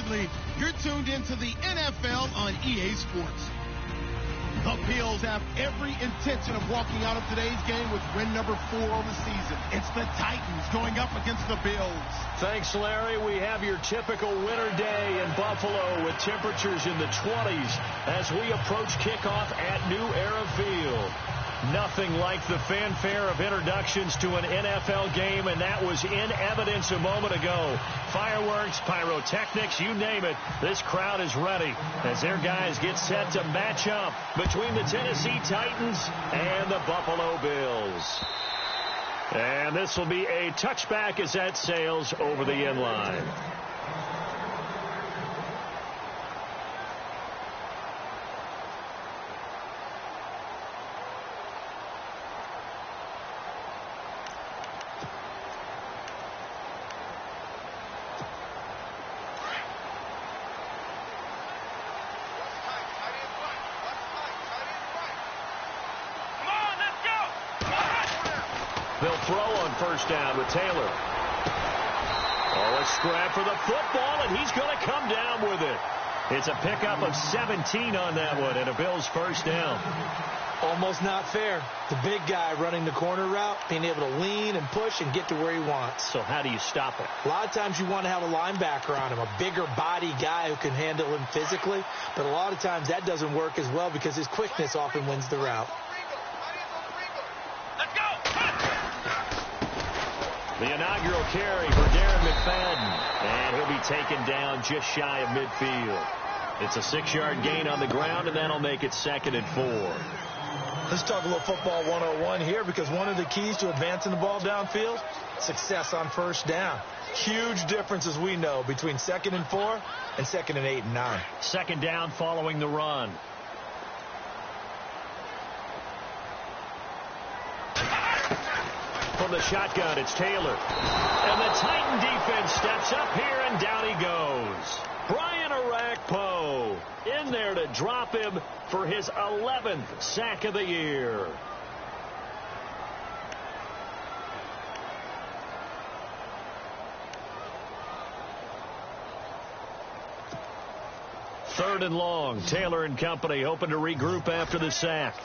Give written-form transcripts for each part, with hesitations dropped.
Bradley. You're tuned into the NFL on EA Sports. The Bills have every intention of walking out of today's game with win number 4 on the season. It's the Titans going up against the Bills. Thanks, Larry. We have your typical winter day in Buffalo with temperatures in the 20s as we approach kickoff at New Era Field. Nothing like the fanfare of introductions to an NFL game, and that was in evidence a moment ago. Fireworks, pyrotechnics, you name it. This crowd is ready as their guys get set to match up between the Tennessee Titans and the Buffalo Bills. And this will be a touchback as that sails over the end line. They'll throw on first down with Taylor. Oh, a scrap for the football, and he's going to come down with it. It's a pickup of 17 on that one, and a Bills first down. Almost not fair. The big guy running the corner route, being able to lean and push and get to where he wants. So how do you stop it? A lot of times you want to have a linebacker on him, a bigger body guy who can handle him physically. But a lot of times that doesn't work as well because his quickness often wins the route. The inaugural carry for Darren McFadden, and he'll be taken down just shy of midfield. It's a 6-yard gain on the ground, and that'll make it 2nd and 4. Let's talk a little football 101 here, because one of the keys to advancing the ball downfield, success on first down. Huge difference, as we know, between 2nd and 4 and 2nd and 8 and 9. 2nd down following the run. From the shotgun, it's Taylor. And the Titan defense steps up here, and down he goes. Brian Orakpo in there to drop him for his 11th sack of the year. Third and long. Taylor and company hoping to regroup after the sack.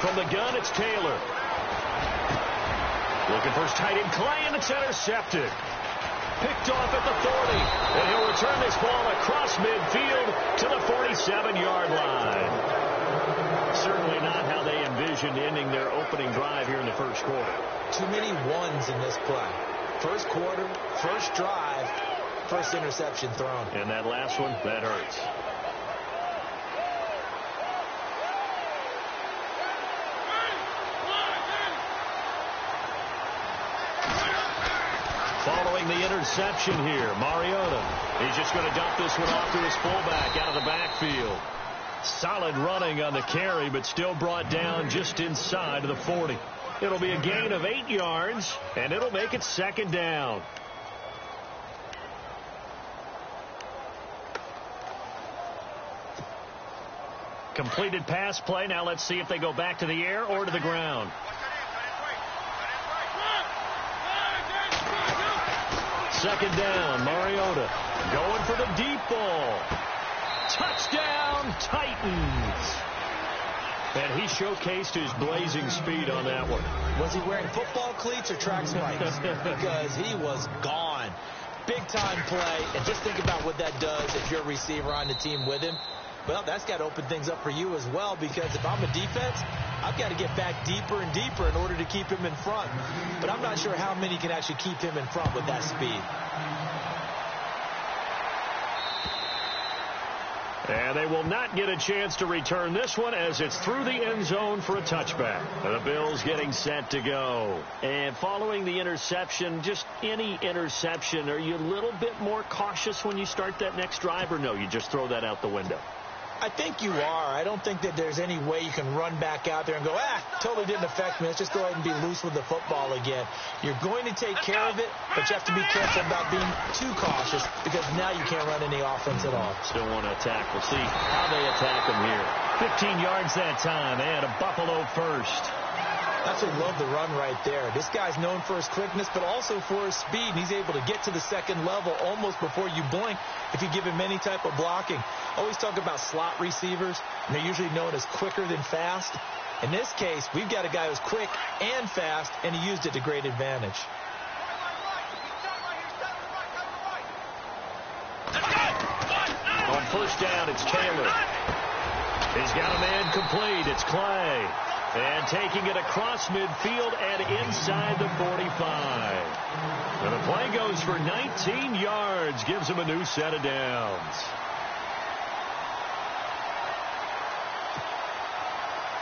From the gun, it's Taylor. Looking for his tight end, Clay, and it's intercepted. Picked off at the 40. And he'll return this ball across midfield to the 47-yard line. Certainly not how they envisioned ending their opening drive here in the first quarter. Too many ones in this play. First quarter, first drive, first interception thrown. And that last one, that hurts. Following the interception here, Mariota. He's just going to dump this one off to his fullback out of the backfield. Solid running on the carry, but still brought down just inside of the 40. It'll be a gain of 8 yards, and it'll make it 2nd down. Completed pass play. Now let's see if they go back to the air or to the ground. Second down, Mariota going for the deep ball. Touchdown, Titans. And he showcased his blazing speed on that one. Was he wearing football cleats or track spikes? Because he was gone. Big-time play. And just think about what that does if you're a receiver on the team with him. Well, that's got to open things up for you as well, because if I'm a defense, I've got to get back deeper and deeper in order to keep him in front. But I'm not sure how many can actually keep him in front with that speed. And they will not get a chance to return this one as it's through the end zone for a touchback. The Bills getting set to go. And following the interception, just any interception, are you a little bit more cautious when you start that next drive, or no, you just throw that out the window? I think you are. I don't think that there's any way you can run back out there and go, totally didn't affect me. Let's just go ahead and be loose with the football again. You're going to take care of it, but you have to be careful about being too cautious, because now you can't run any offense at all. Still want to attack. We'll see how they attack them here. 15 yards that time, and a Buffalo first. That's what I love the run right there. This guy's known for his quickness, but also for his speed. And he's able to get to the second level almost before you blink if you give him any type of blocking. I always talk about slot receivers, and they're usually known as quicker than fast. In this case, we've got a guy who's quick and fast, and he used it to great advantage. On first down, it's Taylor. He's got a man complete. It's Clay. And taking it across midfield and inside the 45. And the play goes for 19 yards. Gives him a new set of downs.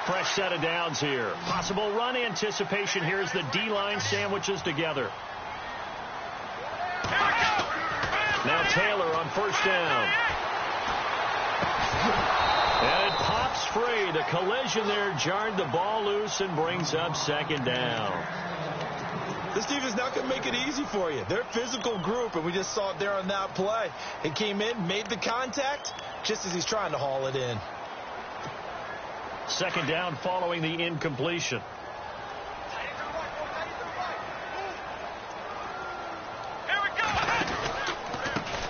Fresh set of downs here. Possible run anticipation here as the D-line sandwiches together. Now Taylor on first down. And it pops free. The collision there jarred the ball loose and brings up second down. This defense not going to make it easy for you. They're a physical group, and we just saw it there on that play. It came in, made the contact, just as he's trying to haul it in. Second down following the incompletion.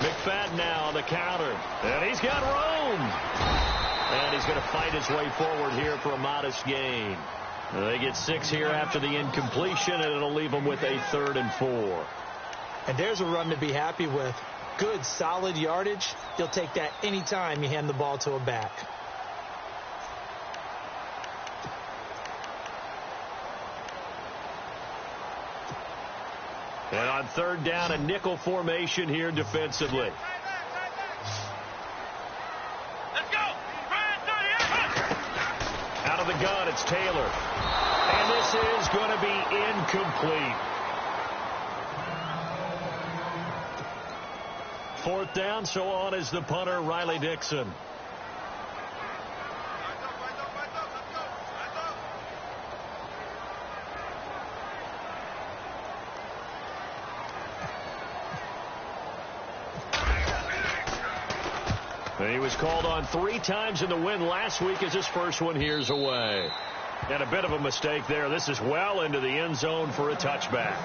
McFadden now on the counter. And he's got room. And he's going to fight his way forward here for a modest gain. They get 6 here after the incompletion, and it'll leave them with a 3rd and 4. And there's a run to be happy with. Good, solid yardage. You'll take that anytime you hand the ball to a back. And on third down, a nickel formation here defensively. Let's go. Out of the gun, it's Taylor. And this is going to be incomplete. 4th down, so on is the punter, Riley Dixon. He was called on 3 times in the win last week as his first one here's away. And a bit of a mistake there. This is well into the end zone for a touchback.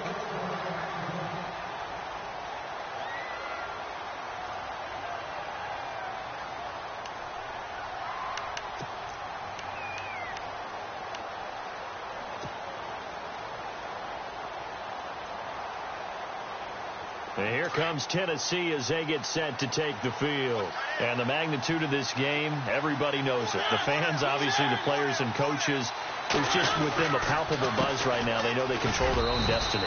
And here comes Tennessee as they get set to take the field. And the magnitude of this game, everybody knows it. The fans, obviously, the players and coaches. There's just with them a palpable buzz right now. They know they control their own destiny.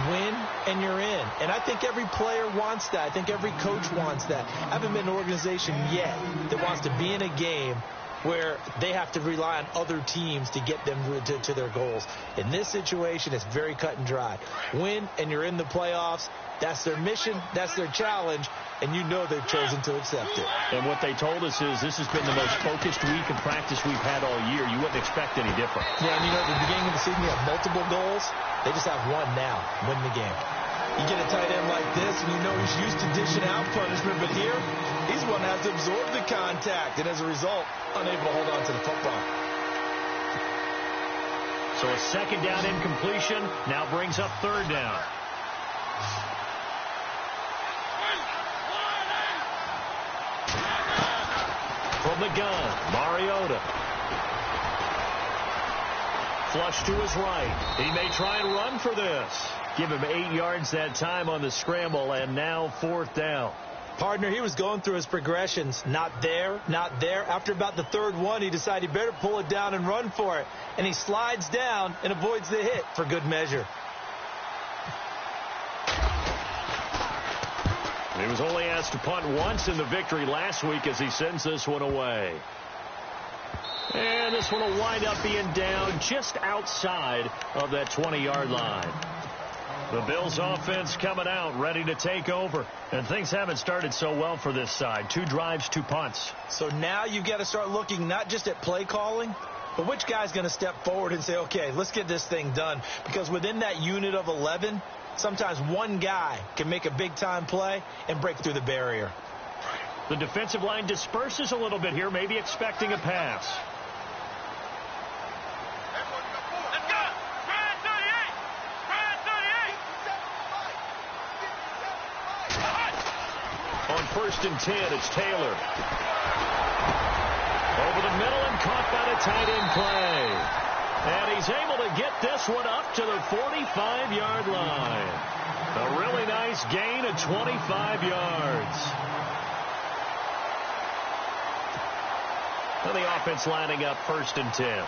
Win and you're in. And I think every player wants that. I think every coach wants that. I haven't been an organization yet that wants to be in a game where they have to rely on other teams to get them to their goals. In this situation, it's very cut and dry. Win and you're in the playoffs. That's their mission. That's their challenge. And you know they've chosen to accept it. And what they told us is this has been the most focused week of practice we've had all year. You wouldn't expect any different. Yeah, and you know, at the beginning of the season, you have multiple goals. They just have one now, win the game. You get a tight end like this, and you know he's used to dishing out punishment. But here, he's one that has to absorb the contact. And as a result, unable to hold on to the football. So a second down incompletion now brings up third down. From the gun, Mariota. Flush to his right. He may try and run for this. Give him 8 yards that time on the scramble, and now 4th down. Partner, he was going through his progressions. Not there, not there. After about the 3rd one, he decided he better pull it down and run for it. And he slides down and avoids the hit for good measure. He was only asked to punt once in the victory last week as he sends this one away. And this one will wind up being down just outside of that 20-yard line. The Bills offense coming out, ready to take over. And things haven't started so well for this side. 2 drives, 2 punts. So now you've got to start looking not just at play calling, but which guy's going to step forward and say, okay, let's get this thing done. Because within that unit of 11, sometimes one guy can make a big-time play and break through the barrier. The defensive line disperses a little bit here, maybe expecting a pass. first and 10. It's Taylor. Over the middle and caught by the tight end play. And he's able to get this one up to the 45-yard line. A really nice gain of 25 yards. So the offense lining up first and 10.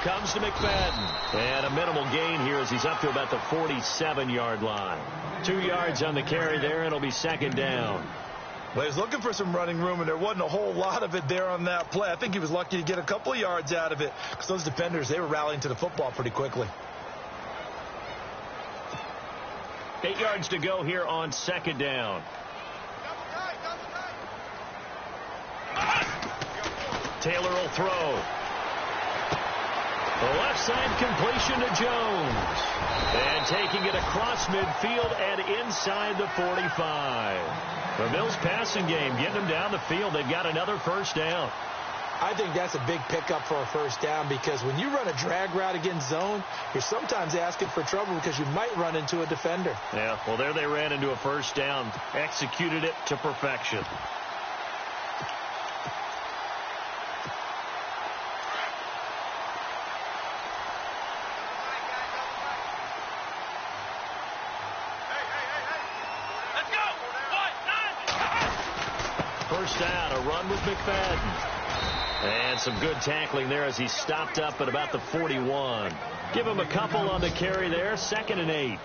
Comes to McFadden. And a minimal gain here as he's up to about the 47-yard line. 2 yards on the carry there, and it'll be second down. Well, he's looking for some running room, and there wasn't a whole lot of it there on that play. I think he was lucky to get a couple of yards out of it because those defenders, they were rallying to the football pretty quickly. 8 yards to go here on second down. Taylor will throw. The left side completion to Jones. And taking it across midfield and inside the 45. The Bills passing game getting them down the field. They've got another first down. I think that's a big pickup for a first down because when you run a drag route against zone, you're sometimes asking for trouble because you might run into a defender. Yeah, well, there they ran into a first down. Executed it to perfection. First down, a run with McFadden. And some good tackling there as he stopped up at about the 41. Give him a couple on the carry there. Second and 8.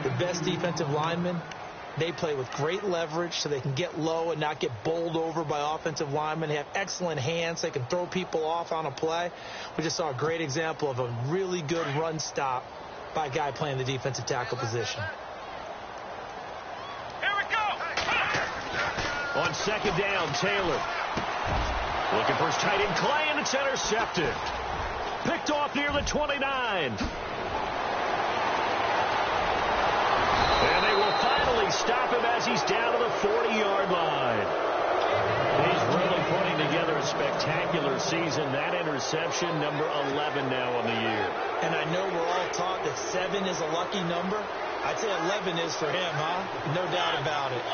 The best defensive linemen, they play with great leverage so they can get low and not get bowled over by offensive linemen. They have excellent hands. They can throw people off on a play. We just saw a great example of a really good run stop by a guy playing the defensive tackle position. On second down, Taylor. Looking for his tight end, Clay, and it's intercepted. Picked off near the 29. And they will finally stop him as he's down to the 40-yard line. He's really putting together a spectacular season. That interception, number 11 now on the year. And I know we're all taught that 7 is a lucky number. I'd say 11 is for him, huh? No doubt about it.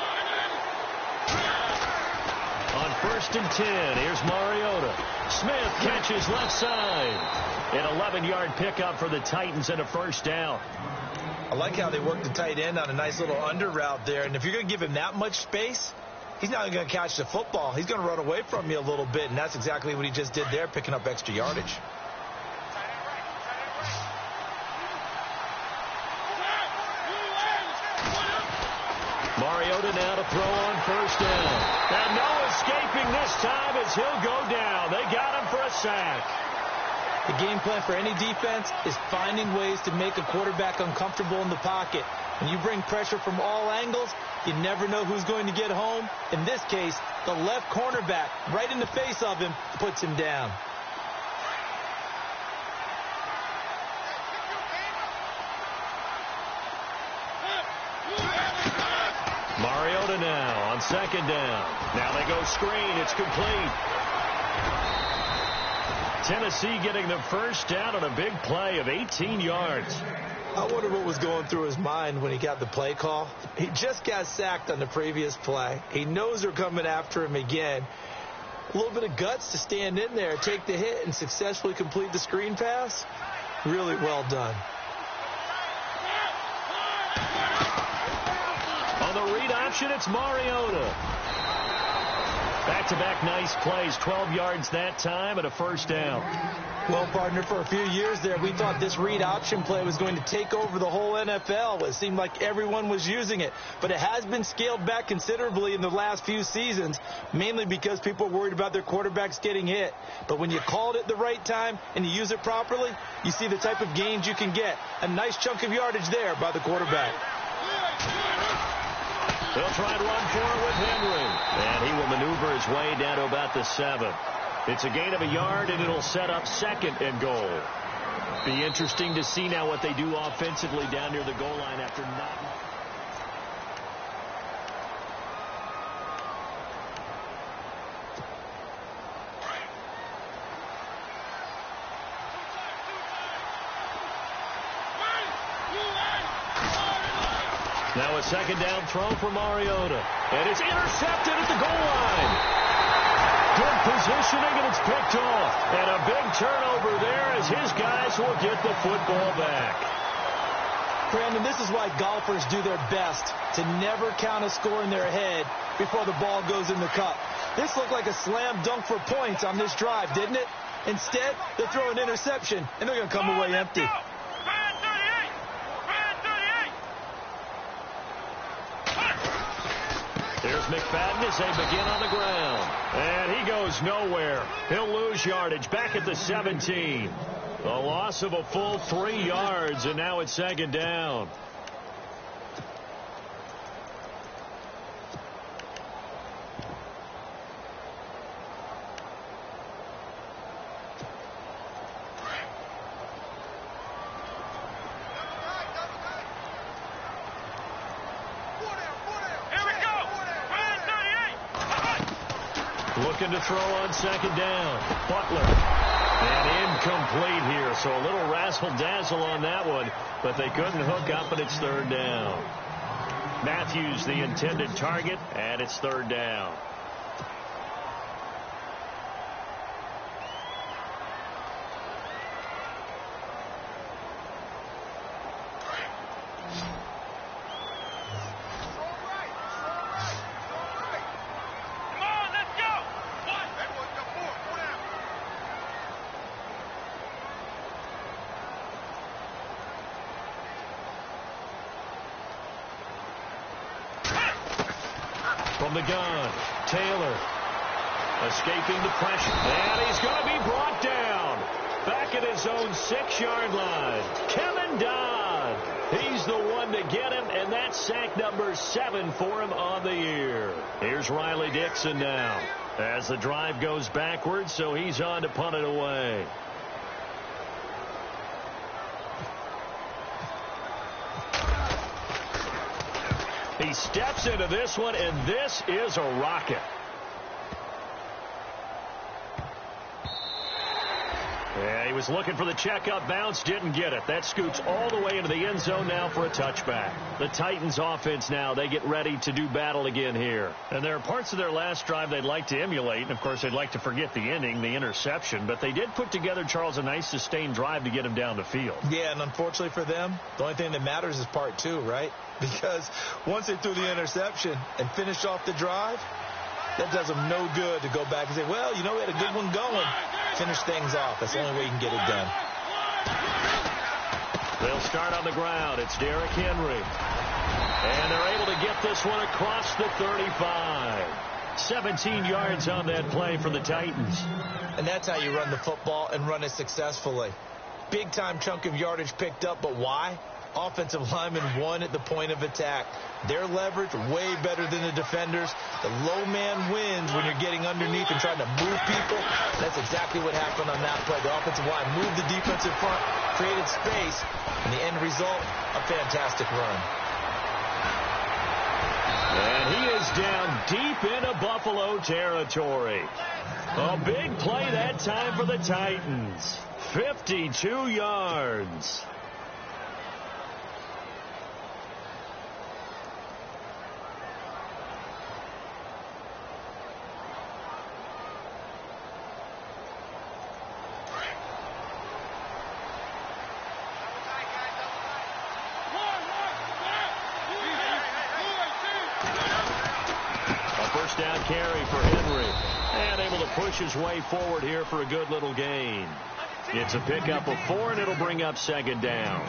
On first and 10, here's Mariota. Smith catches left side. An 11-yard pickup for the Titans and a first down. I like how they work the tight end on a nice little under route there. And if you're going to give him that much space, he's not going to catch the football. He's going to run away from you a little bit, and that's exactly what he just did there, picking up extra yardage. Mariota now to throw on first down. And no escaping this time as he'll go down. They got him for a sack. The game plan for any defense is finding ways to make a quarterback uncomfortable in the pocket. When you bring pressure from all angles, you never know who's going to get home. In this case, the left cornerback, right in the face of him, puts him down. Mariota now on second down. Now they go screen. It's complete. Tennessee getting the first down on a big play of 18 yards. I wonder what was going through his mind when he got the play call. He just got sacked on the previous play. He knows they're coming after him again. A little bit of guts to stand in there, take the hit, and successfully complete the screen pass. Really well done. On the read option, it's Mariota. Back-to-back nice plays, 12 yards that time and a first down. Well, partner, for a few years there, we thought this read option play was going to take over the whole NFL. It seemed like everyone was using it. But it has been scaled back considerably in the last few seasons, mainly because people are worried about their quarterbacks getting hit. But when you call it at the right time and you use it properly, you see the type of gains you can get. A nice chunk of yardage there by the quarterback. They'll try and run for it with Henry. And he will maneuver his way down to about the 7. It's a gain of a yard, and it'll set up second and goal. Be interesting to see now what they do offensively down near the goal line after not. Now a second down throw for Mariota. And it's intercepted at the goal line. Good positioning, and it's picked off. And a big turnover there as his guys will get the football back. Brandon, this is why golfers do their best to never count a score in their head before the ball goes in the cup. This looked like a slam dunk for points on this drive, didn't it? Instead, they throw an interception, and they're going to come away empty. Here's McFadden as they begin on the ground. And he goes nowhere. He'll lose yardage back at the 17. A loss of a full 3 yards, and now it's second down. Looking to throw on second down. Butler. And incomplete here. So a little razzle-dazzle on that one. But they couldn't hook up, and it's third down. Matthews the intended target, and it's third down. From the gun, Taylor escaping the pressure, and he's going to be brought down back at his own 6-yard line. Kevin Dodd, he's the one to get him, and that's sack number 7 for him on the year. Here's Riley Dixon now as the drive goes backwards, so he's on to punt it away. He steps into this one, and this is a rocket. Yeah, he was looking for the checkup bounce, didn't get it. That scoots all the way into the end zone now for a touchback. The Titans offense now, they get ready to do battle again here. And there are parts of their last drive they'd like to emulate, and of course they'd like to forget the ending, the interception, but they did put together, Charles, a nice sustained drive to get him down the field. Yeah, and unfortunately for them, the only thing that matters is part 2, right? Because once they threw the interception and finished off the drive, that does them no good to go back and say, well, you know, we had a good one going. Finish things off. That's the only way you can get it done. They'll start on the ground. It's Derrick Henry. And they're able to get this one across the 35. 17 yards on that play for the Titans. And that's how you run the football and run it successfully. Big-time chunk of yardage picked up, but why? Offensive linemen won at the point of attack. Their leverage way better than the defenders. The low man wins when you're getting underneath and trying to move people. That's exactly what happened on that play. The offensive line moved the defensive front, created space, and the end result, a fantastic run. And he is down deep into Buffalo territory. A big play that time for the Titans. 52 yards. Down carry for Henry, and able to push his way forward here for a good little gain. It's a pickup of 4, and it'll bring up second down.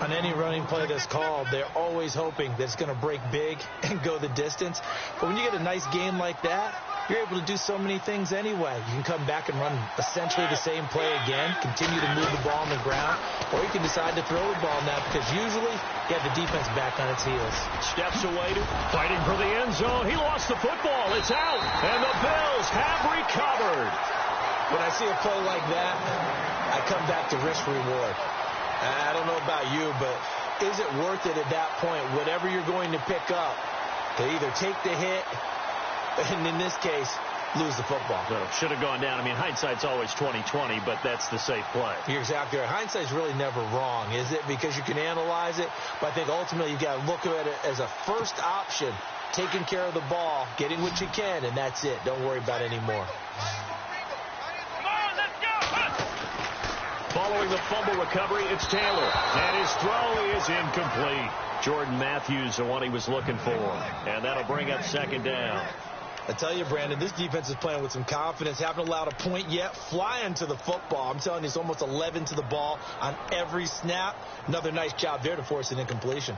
On any running play that's called, they're always hoping that it's going to break big and go the distance. But when you get a nice game like that, you're able to do so many things anyway. You can come back and run essentially the same play again, continue to move the ball on the ground, or you can decide to throw the ball now because usually you have the defense back on its heels. Steps away, fighting for the end zone. He lost the football. It's out, and the Bills have recovered. When I see a play like that, I come back to risk-reward. I don't know about you, but is it worth it at that point, whatever you're going to pick up, to either take the hit, and in this case, lose the football. Well, should have gone down. I mean, hindsight's always 20/20, but that's the safe play. You're exactly right. Hindsight's really never wrong, is it? Because you can analyze it, but I think ultimately you got to look at it as a first option, taking care of the ball, getting what you can, and that's it. Don't worry about it anymore. Following the fumble recovery, it's Taylor. And his throw is incomplete. Jordan Matthews, the one he was looking for. And that'll bring up second down. I tell you, Brandon, this defense is playing with some confidence. Haven't allowed a point yet. Flying to the football. I'm telling you, it's almost 11 to the ball on every snap. Another nice job there to force an incompletion.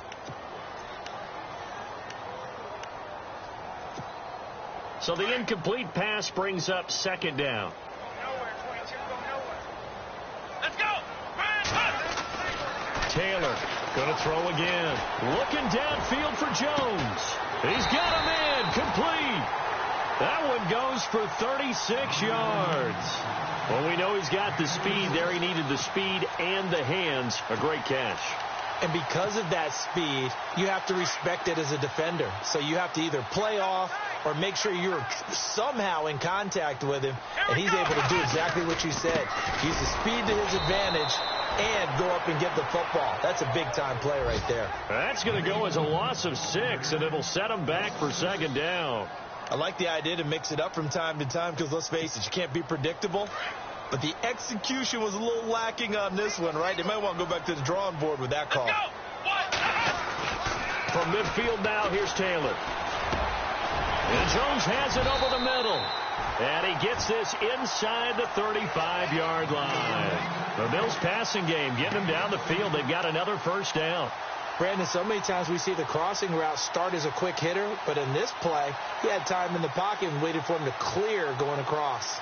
So the incomplete pass brings up second down. Taylor going to throw again. Looking downfield for Jones. He's got him in. Complete. That one goes for 36 yards. Well, we know he's got the speed there. He needed the speed and the hands. A great catch. And because of that speed, you have to respect it as a defender. So you have to either play off or make sure you're somehow in contact with him. And he's able to do exactly what you said. Use the speed to his advantage and go up and get the football. That's a big-time play right there. That's going to go as a loss of 6, and it'll set him back for second down. I like the idea to mix it up from time to time because, let's face it, you can't be predictable. But the execution was a little lacking on this one, right? They might want to go back to the drawing board with that call. From midfield now, here's Taylor. And Jones has it over the middle. And he gets this inside the 35-yard line. The Bills passing game getting them down the field. They've got another first down. Brandon, so many times we see the crossing route start as a quick hitter, but in this play, he had time in the pocket and waited for him to clear going across.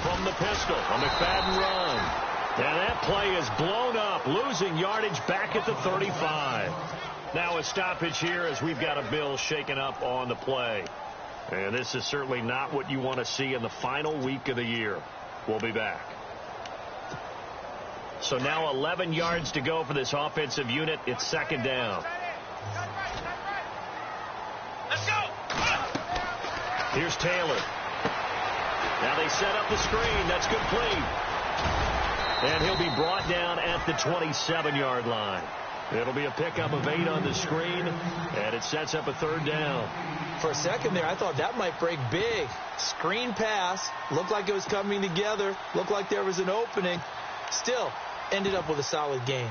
From the pistol, a McFadden run. And that play is blown up, losing yardage back at the 35. Now a stoppage here as we've got a Bill shaken up on the play. And this is certainly not what you want to see in the final week of the year. We'll be back. So now 11 yards to go for this offensive unit. It's second down. Let's go. Here's Taylor. Now they set up the screen. That's complete. And he'll be brought down at the 27-yard line. It'll be a pickup of 8 on the screen, and it sets up a third down. For a second there, I thought that might break big. Screen pass. Looked like it was coming together. Looked like there was an opening. Still, ended up with a solid gain.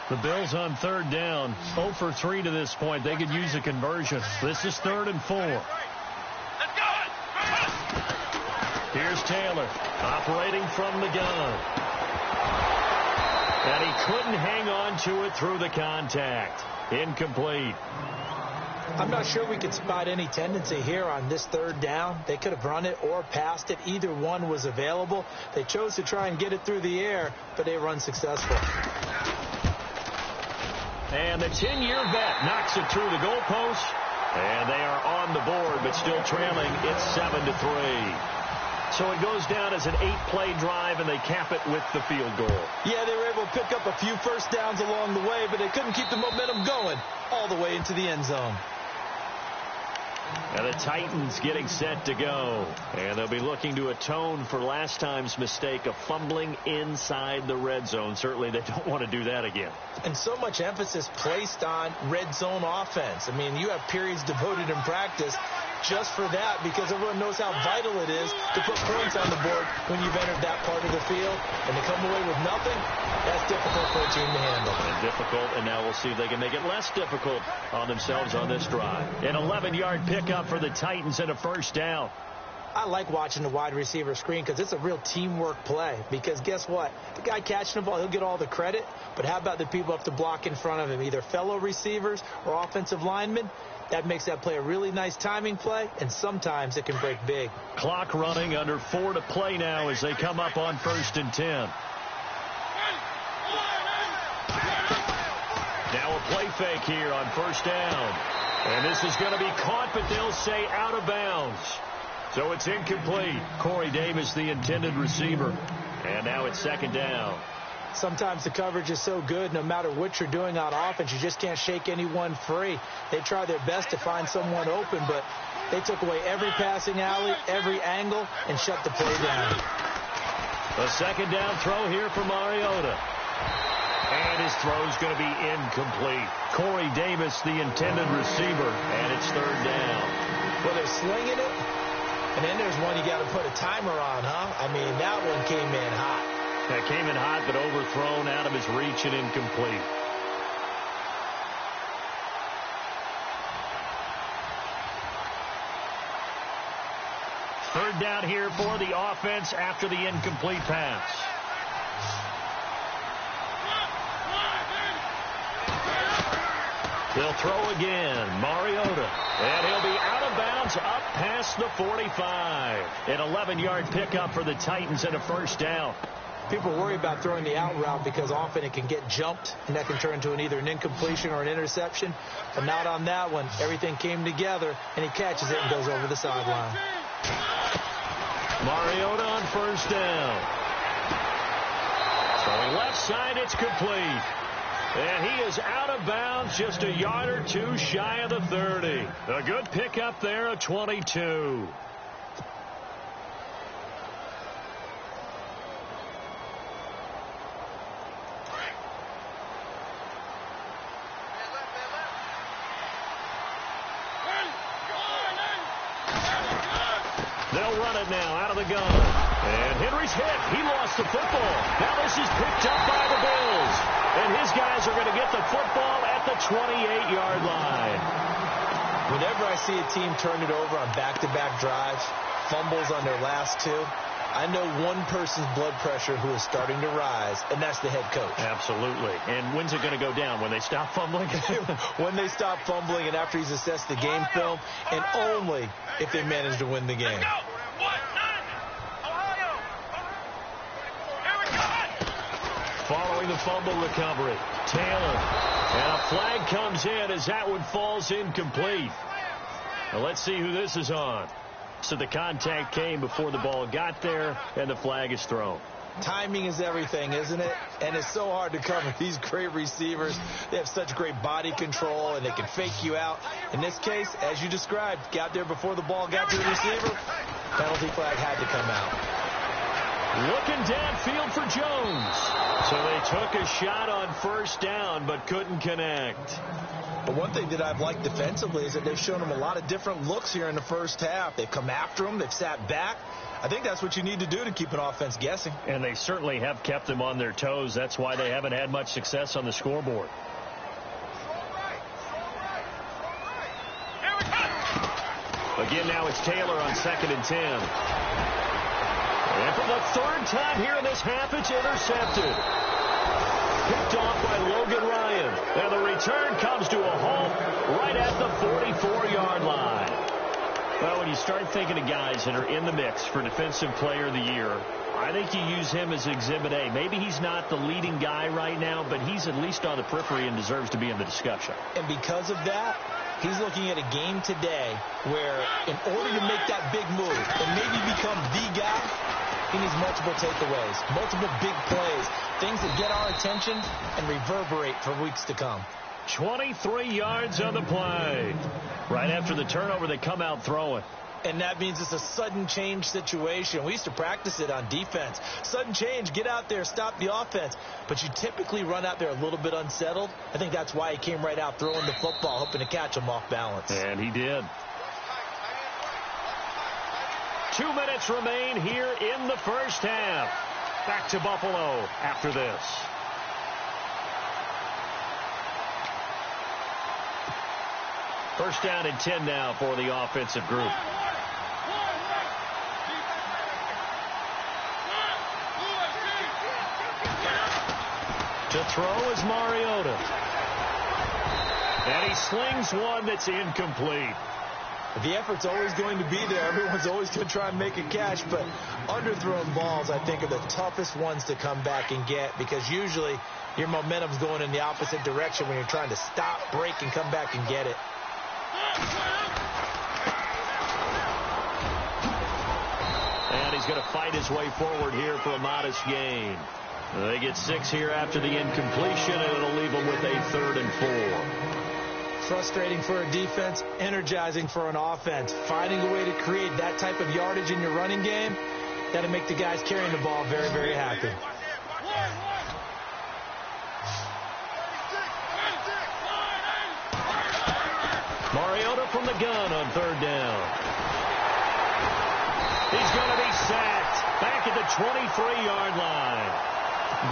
The Bills on third down, 0 for 3 to this point. They could use a conversion. This is 3rd and 4. Here's Taylor, operating from the gun. And he couldn't hang on to it through the contact. Incomplete. I'm not sure we could spot any tendency here on this third down. They could have run it or passed it. Either one was available. They chose to try and get it through the air, but they were unsuccessful. And the 10-year vet knocks it through the goalpost. And they are on the board, but still trailing. It's 7-3. So it goes down as an 8-play drive, and they cap it with the field goal. Yeah, they were able to pick up a few first downs along the way, but they couldn't keep the momentum going all the way into the end zone. And the Titans getting set to go. And they'll be looking to atone for last time's mistake of fumbling inside the red zone. Certainly they don't want to do that again. And so much emphasis placed on red zone offense. I mean, you have periods devoted in practice just for that because everyone knows how vital it is to put points on the board when you've entered that part of the field. And to come away with nothing, that's difficult for a team to handle. And difficult, and now we'll see if they can make it less difficult on themselves on this drive. An 11-yard pickup for the Titans and a first down. I like watching the wide receiver screen because it's a real teamwork play. Because guess what? The guy catching the ball, he'll get all the credit. But how about the people up to block in front of him, either fellow receivers or offensive linemen? That makes that play a really nice timing play, and sometimes it can break big. Clock running, under 4 to play now as they come up on 1st and 10. Now a play fake here on 1st down. And this is going to be caught, but they'll say out of bounds. So it's incomplete. Corey Davis, the intended receiver. And now it's second down. Sometimes the coverage is so good, no matter what you're doing on offense, you just can't shake anyone free. They try their best to find someone open, but they took away every passing alley, every angle, and shut the play down. A second down throw here for Mariota. And his throw's going to be incomplete. Corey Davis, the intended receiver, and it's third down. Well, they're slinging it, and then there's one you got to put a timer on, huh? I mean, that one came in hot. That came in hot, but overthrown, out of his reach, and incomplete. Third down here for the offense after the incomplete pass. They'll throw again. Mariota. And he'll be out of bounds up past the 45. An 11-yard pickup for the Titans and a first down. People worry about throwing the out route because often it can get jumped, and that can turn into either an incompletion or an interception. But not on that one. Everything came together, and he catches it and goes over the sideline. Mariota on first down. Throwing left side, it's complete. And he is out of bounds, just a yard or two shy of the 30. A good pickup there, a 22. They'll run it now out of the gun. And Henry's hit. He lost the football. Now this is picked up by the Bills. And his guys are going to get the football at the 28-yard line. Whenever I see a team turn it over on back-to-back drives, fumbles on their last two, I know one person's blood pressure who is starting to rise, and that's the head coach. Absolutely. And when's it going to go down? When they stop fumbling? When they stop fumbling and after he's assessed the game film, and only if they manage to win the game. Following the fumble recovery, Taylor. And a flag comes in as that one falls incomplete. Now let's see who this is on. So the contact came before the ball got there, and the flag is thrown. Timing is everything, isn't it? And it's so hard to cover these great receivers. They have such great body control, and they can fake you out. In this case, as you described, got there before the ball got to the receiver. Penalty flag had to come out. Looking downfield for Jones. So they took a shot on first down, but couldn't connect. But one thing that I've liked defensively is that they've shown him a lot of different looks here in the first half. They've come after him. They've sat back. I think that's what you need to do to keep an offense guessing. And they certainly have kept them on their toes. That's why they haven't had much success on the scoreboard. Again, now it's Taylor on 2nd and 10. And for the third time here in this half, it's intercepted. Picked off by Logan Ryan. And the return comes to a halt right at the 44-yard line. Well, when you start thinking of guys that are in the mix for Defensive Player of the Year, I think you use him as Exhibit A. Maybe he's not the leading guy right now, but he's at least on the periphery and deserves to be in the discussion. And because of that, he's looking at a game today where in order to make that big move and maybe become the guy, he needs multiple takeaways, multiple big plays, things that get our attention and reverberate for weeks to come. 23 yards on the play. Right after the turnover, they come out throwing. And that means it's a sudden change situation. We used to practice it on defense. Sudden change, get out there, stop the offense. But you typically run out there a little bit unsettled. I think that's why he came right out throwing the football, hoping to catch him off balance. And he did. 2 minutes remain here in the first half. Back to Buffalo after this. First down and 10 now for the offensive group. To throw is Mariota. And he slings one that's incomplete. The effort's always going to be there. Everyone's always going to try and make a catch, but underthrown balls, I think, are the toughest ones to come back and get because usually your momentum's going in the opposite direction when you're trying to stop, break, and come back and get it. and he's going to fight his way forward here for a modest gain. They get 6 here after the incompletion, and it'll leave them with a 3rd and 4. Frustrating for a defense, energizing for an offense. Finding a way to create that type of yardage in your running game, that'll make the guys carrying the ball very, very happy. Mariota from the gun on 3rd down. He's going to be sacked back at the 23-yard line.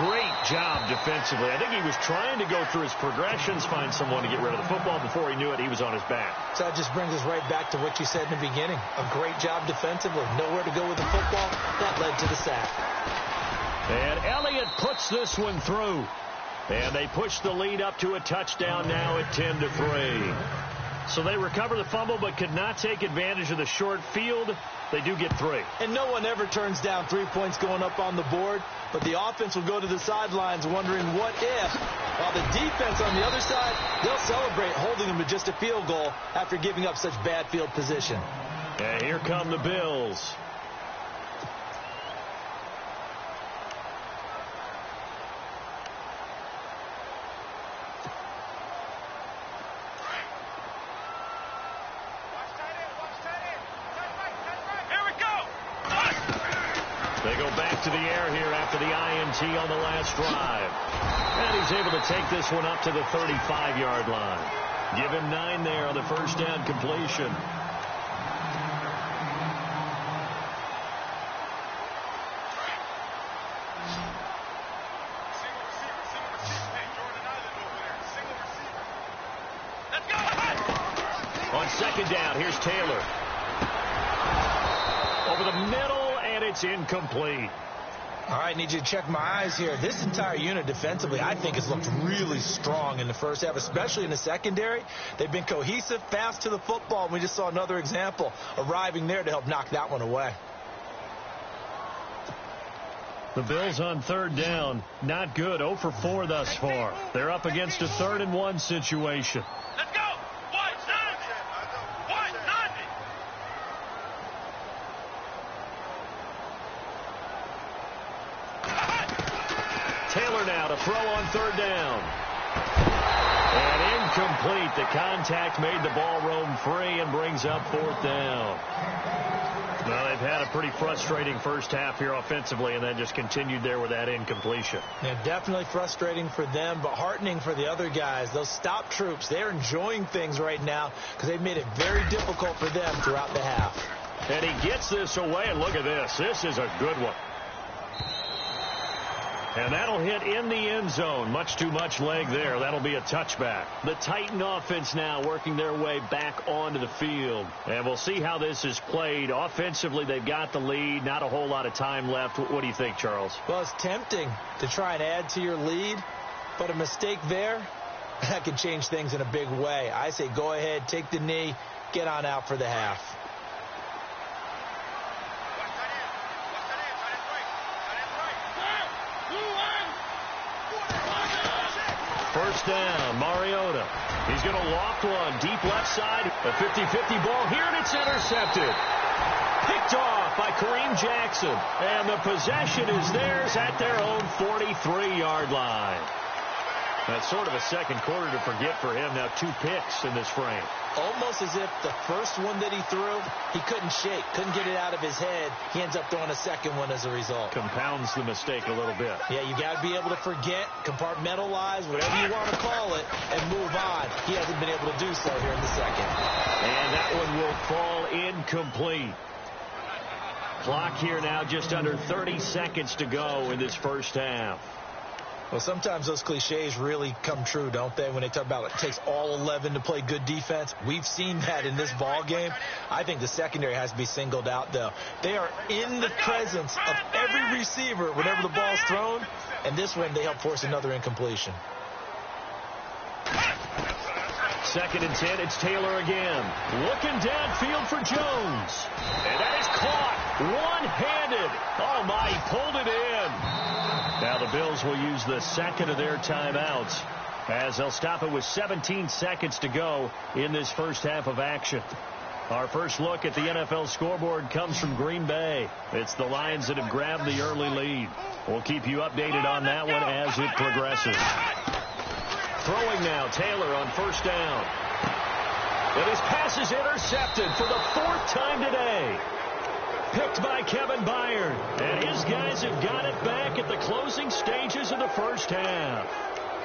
Great job defensively. I think he was trying to go through his progressions, find someone to get rid of the football. Before he knew it, he was on his back. So that just brings us right back to what you said in the beginning. A great job defensively. Nowhere to go with the football. That led to the sack. And Elliott puts this one through. And they push the lead up to a touchdown now at 10-3. So they recover the fumble but could not take advantage of the short field. They do get 3. And no one ever turns down 3 points going up on the board. But the offense will go to the sidelines wondering what if. While the defense on the other side, they'll celebrate holding them to just a field goal after giving up such bad field position. And here come the Bills. They go back to the air here after the INT on the last drive. And he's able to take this one up to the 35-yard line. Give him 9 there on the first down completion. On 2nd down, here's Taylor. Over the middle. It's incomplete. All right, need you to check my eyes here. This entire unit defensively, I think, has looked really strong in the first half, especially in the secondary. They've been cohesive, fast to the football, and we just saw another example arriving there to help knock that one away. The Bills on 3rd down, not good, 0 for 4 thus far. They're up against a 3rd and 1 situation. Let's go! Taylor now to throw on 3rd down. And incomplete. The contact made the ball roam free and brings up 4th down. Well, they've had a pretty frustrating first half here offensively, and then just continued there with that incompletion. Yeah, definitely frustrating for them, but heartening for the other guys. Those stop troops, they're enjoying things right now because they've made it very difficult for them throughout the half. And he gets this away, and look at this. This is a good one. And that'll hit in the end zone. Much too much leg there. That'll be a touchback. The Titan offense now working their way back onto the field. And we'll see how this is played. Offensively, they've got the lead. Not a whole lot of time left. What do you think, Charles? Well, it's tempting to try and add to your lead, but a mistake there, that could change things in a big way. I say go ahead, take the knee, get on out for the half. First down, Mariota. He's going to loft one deep left side. A 50-50 ball here, and it's intercepted. Picked off by Kareem Jackson. And the possession is theirs at their own 43-yard line. That's sort of a second quarter to forget for him. Now 2 picks in this frame. Almost as if the first one that he threw, he couldn't shake, couldn't get it out of his head. He ends up throwing a second one as a result. Compounds the mistake a little bit. Yeah, you got to be able to forget, compartmentalize, whatever you want to call it, and move on. He hasn't been able to do so here in the second. And that one will fall incomplete. Clock here now just under 30 seconds to go in this first half. Well, sometimes those cliches really come true, don't they, when they talk about it takes all 11 to play good defense. We've seen that in this ball game. I think the secondary has to be singled out, though. They are in the presence of every receiver whenever the ball's thrown, and this one they help force another incompletion. 2nd and 10, it's Taylor again. Looking downfield for Jones. And that is caught one-handed. Oh, my, he pulled it in. Now the Bills will use the second of their timeouts as they'll stop it with 17 seconds to go in this first half of action. Our first look at the NFL scoreboard comes from Green Bay. It's the Lions that have grabbed the early lead. We'll keep you updated on that one as it progresses. Throwing now, Taylor on first down. And his pass is intercepted for the 4th time today. Picked by Kevin Byard. And his guys have got it back at the closing stages of the first half.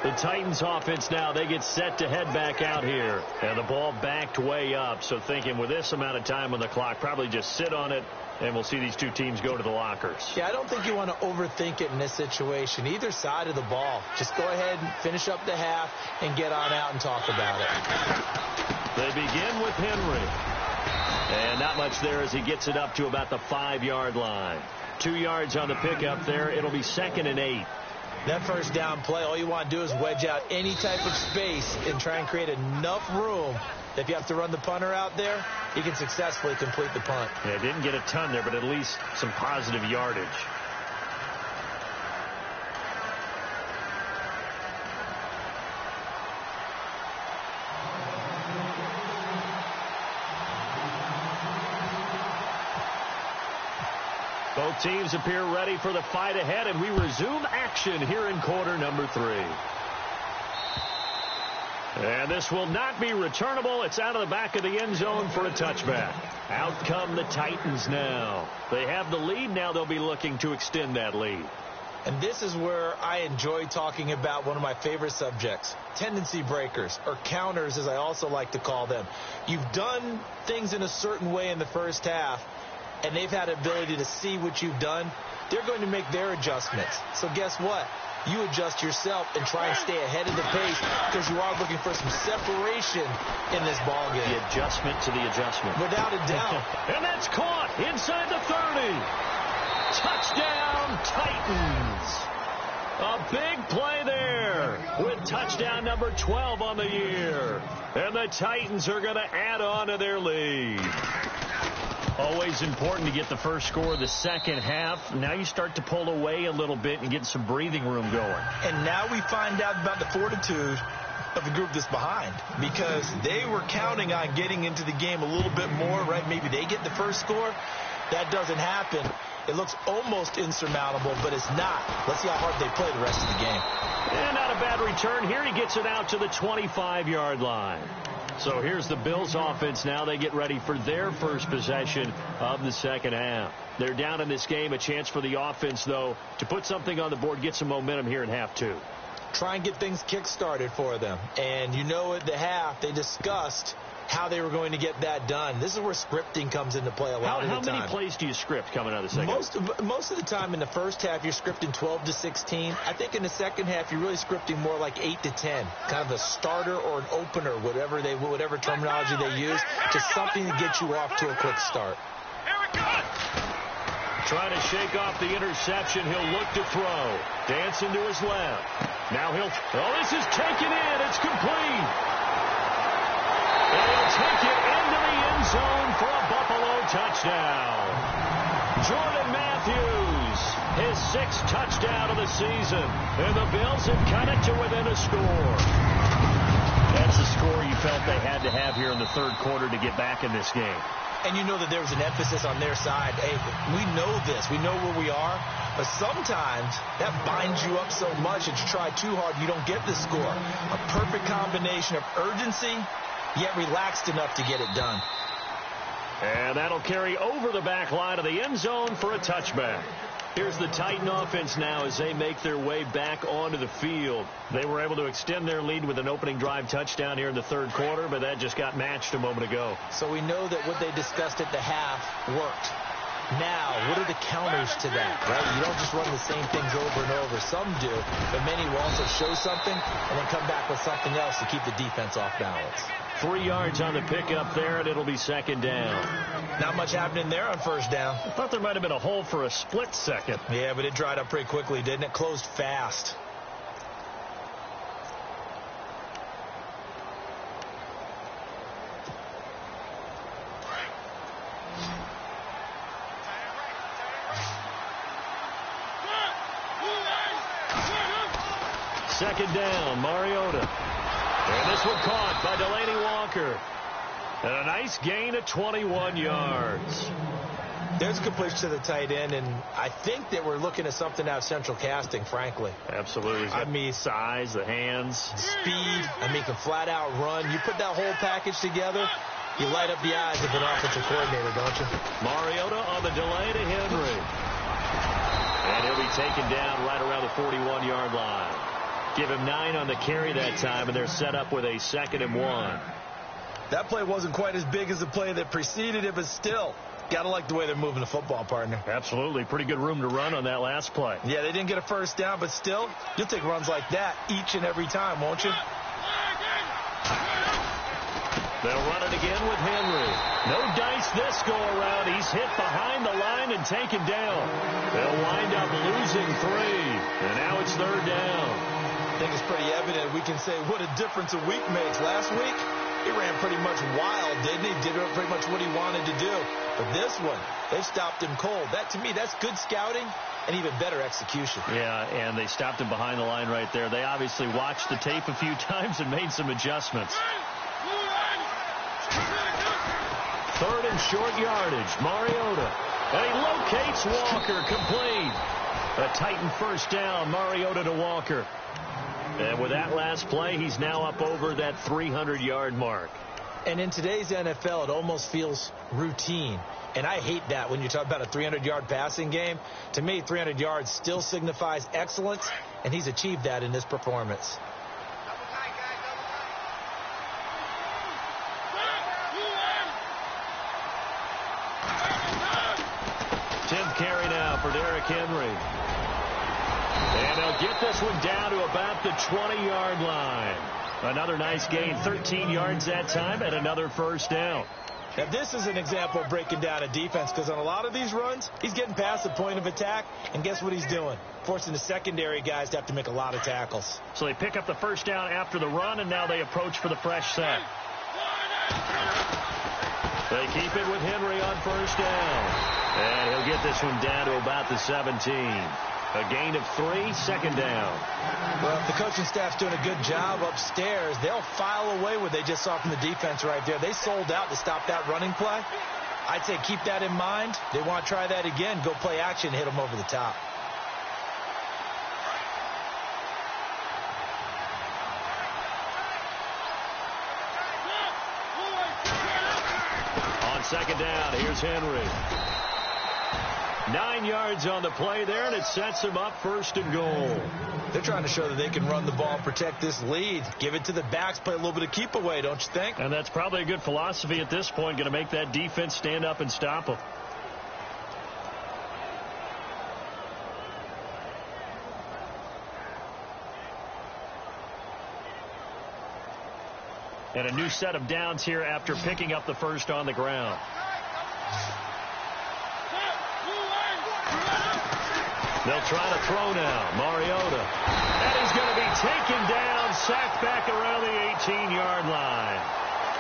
The Titans offense now, they get set to head back out here. And the ball backed way up. So thinking with this amount of time on the clock, probably just sit on it, and we'll see these two teams go to the lockers. Yeah, I don't think you want to overthink it in this situation. Either side of the ball. Just go ahead and finish up the half and get on out and talk about it. They begin with Henry. And not much there as he gets it up to about the 5-yard line. 2 yards on the pickup there. It'll be 2nd and 8. That first down play, all you want to do is wedge out any type of space and try and create enough room that if you have to run the punter out there, he can successfully complete the punt. Yeah, didn't get a ton there, but at least some positive yardage. Both teams appear ready for the fight ahead, and we resume action here in quarter number 3. And this will not be returnable. It's out of the back of the end zone for a touchback. Out come the Titans now. They have the lead. Now they'll be looking to extend that lead. And this is where I enjoy talking about one of my favorite subjects, tendency breakers, or counters as I also like to call them. You've done things in a certain way in the first half, and they've had ability to see what you've done. They're going to make their adjustments. So guess what? You adjust yourself and try and stay ahead of the pace because you are looking for some separation in this ball game. The adjustment to the adjustment. Without a doubt. And that's caught inside the 30. Touchdown, Titans. A big play there with touchdown number 12 on the year. And the Titans are going to add on to their lead. Always important to get the first score of the second half. Now you start to pull away a little bit and get some breathing room going. And now we find out about the fortitude of the group that's behind, because they were counting on getting into the game a little bit more, right? Maybe they get the first score. That doesn't happen. It looks almost insurmountable, but it's not. Let's see how hard they play the rest of the game. And not a bad return here. He gets it out to the 25-yard line. So here's the Bills offense now. They get ready for their first possession of the second half. They're down in this game. A chance for the offense, though, to put something on the board, get some momentum here in half 2. Try and get things kick-started for them. And you know at the half, they discussed how they were going to get that done. This is where scripting comes into play a lot of the time. How many plays do you script coming out of the second half? Most of the time in the first half, you're scripting 12 to 16. I think in the second half, you're really scripting more like 8 to 10. Kind of a starter or an opener, whatever terminology they use, just something to get you off to a quick start. Trying to shake off the interception. He'll look to throw. Dancing to his left. Now this is taken in. It's complete. And he'll take it into the end zone for a Buffalo touchdown. Jordan Matthews, his 6th touchdown of the season. And the Bills have cut it to within a score. That's the score you felt they had to have here in the third quarter to get back in this game. And you know that there was an emphasis on their side. Hey, we know this. We know where we are. But sometimes that binds you up so much that you try too hard, you don't get the score. A perfect combination of urgency, yet relaxed enough to get it done. And that'll carry over the back line of the end zone for a touchback. Here's the Titan offense now as they make their way back onto the field. They were able to extend their lead with an opening drive touchdown here in the third quarter, but that just got matched a moment ago. So we know that what they discussed at the half worked. Now, what are the counters to that, right? You don't just run the same things over and over. Some do, but many will also show something and then come back with something else to keep the defense off balance. 3 yards on the pickup there, and it'll be second down. Not much happening there on first down. I thought there might have been a hole for a split second. Yeah, but it dried up pretty quickly, didn't it? Closed fast. Second down, Mariota. And this one caught by Delaney Walker. And a nice gain of 21 yards. There's a completion to the tight end, and I think that we're looking at something out of central casting, frankly. Absolutely. I mean, size, the hands. Speed. I mean, he can flat out run. You put that whole package together, you light up the eyes of an offensive coordinator, don't you? Mariota on the delay to Henry. And he'll be taken down right around the 41-yard line. Give him 9 on the carry that time, and they're set up with a 2nd and 1. That play wasn't quite as big as the play that preceded it, but still, got to like the way they're moving the football, partner. Absolutely. Pretty good room to run on that last play. Yeah, they didn't get a first down, but still, you'll take runs like that each and every time, won't you? They'll run it again with Henry. No dice this go-around. He's hit behind the line and taken down. They'll wind up losing 3, and now it's 3rd down. I think it's pretty evident. We can say what a difference a week makes. Last week, he ran pretty much wild, didn't he? Did pretty much what he wanted to do. But this one, they stopped him cold. That, to me, that's good scouting and even better execution. Yeah, and they stopped him behind the line right there. They obviously watched the tape a few times and made some adjustments. 3rd and short yardage. Mariota. And he locates Walker, complete. A Titan first down. Mariota to Walker. And with that last play, he's now up over that 300-yard mark. And in today's NFL, it almost feels routine. And I hate that when you talk about a 300-yard passing game. To me, 300 yards still signifies excellence, and he's achieved that in this performance. Carry now for Derrick Henry. And they'll get this one down to about the 20-yard line. Another nice gain, 13 yards that time, and another first down. Now, this is an example of breaking down a defense, because on a lot of these runs, he's getting past the point of attack, and guess what he's doing? Forcing the secondary guys to have to make a lot of tackles. So they pick up the first down after the run, and now they approach for the fresh set. They keep it with Henry on first down. And he'll get this one down to about the 17. A gain of 3, 2nd down. Well, if the coaching staff's doing a good job upstairs, they'll file away what they just saw from the defense right there. They sold out to stop that running play. I'd say keep that in mind. They want to try that again. Go play action, hit them over the top. On 2nd down, here's Henry. 9 yards on the play there, and it sets him up 1st and goal. They're trying to show that they can run the ball and protect this lead. Give it to the backs, play a little bit of keep away, don't you think? And that's probably a good philosophy at this point, going to make that defense stand up and stop them. And a new set of downs here after picking up the first on the ground. They'll try to throw now. Mariota. And he's going to be taken down, sacked back around the 18-yard line.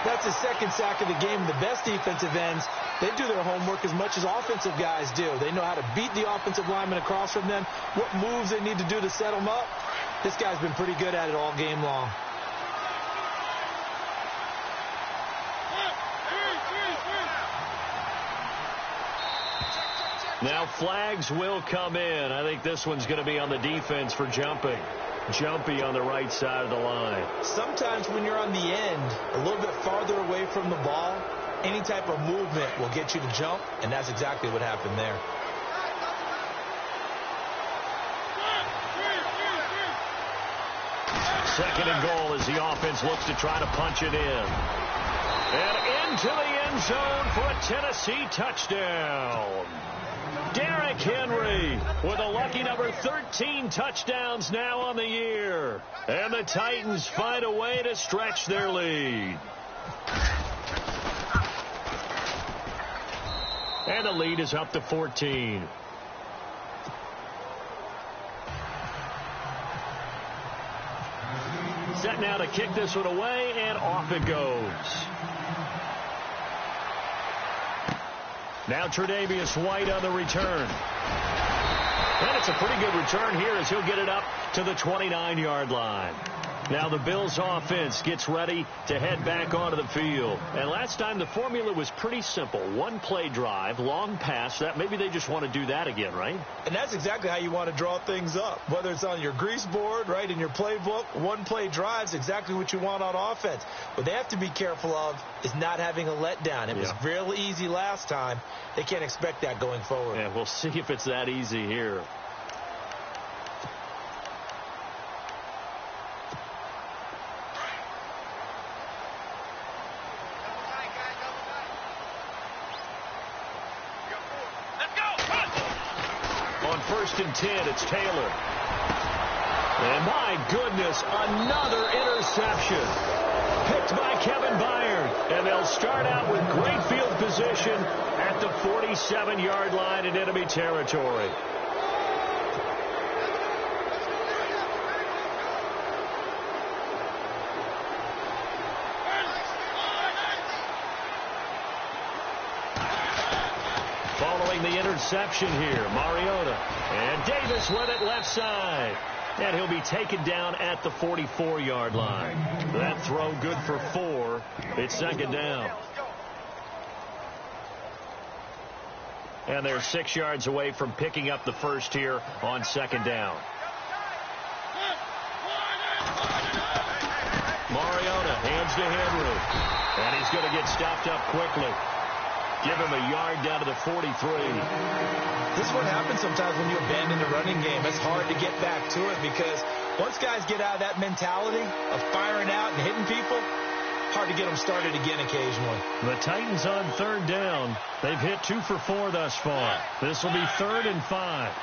That's his 2nd sack of the game. The best defensive ends, they do their homework as much as offensive guys do. They know how to beat the offensive lineman across from them, what moves they need to do to set them up. This guy's been pretty good at it all game long. Now flags will come in. I think this one's going to be on the defense for jumping. Jumpy on the right side of the line. Sometimes when you're on the end, a little bit farther away from the ball, any type of movement will get you to jump, and that's exactly what happened there. Second and goal as the offense looks to try to punch it in. And into the end zone for a Tennessee touchdown. Derrick Henry with a lucky number 13 touchdowns now on the year. And the Titans find a way to stretch their lead. And the lead is up to 14. Set now to kick this one away, and off it goes. Now Tre'Davious White on the return. And it's a pretty good return here as he'll get it up to the 29-yard line. Now the Bills offense gets ready to head back onto the field. And last time the formula was pretty simple. One play drive, long pass. That maybe they just want to do that again, right? And that's exactly how you want to draw things up. Whether it's on your grease board, right, in your playbook, one play drive is exactly what you want on offense. What they have to be careful of is not having a letdown. It was real easy last time. They can't expect that going forward. Yeah, we'll see if it's that easy here. On 1st and 10, it's Taylor. And my goodness, another interception. Picked by Kevin Byard. And they'll start out with great field position at the 47-yard line in enemy territory. Following the interception here, Mariota. And Davis with it left side. And he'll be taken down at the 44-yard line. That throw good for 4. It's 2nd down. And they're 6 yards away from picking up the first here on 2nd down. Mariota hands to Henry. And he's going to get stopped up quickly. Give him a yard down to the 43. This is what happens sometimes when you abandon the running game. It's hard to get back to it because once guys get out of that mentality of firing out and hitting people, hard to get them started again occasionally. The Titans on 3rd down. They've hit 2 for 4 thus far. This will be 3rd and 5.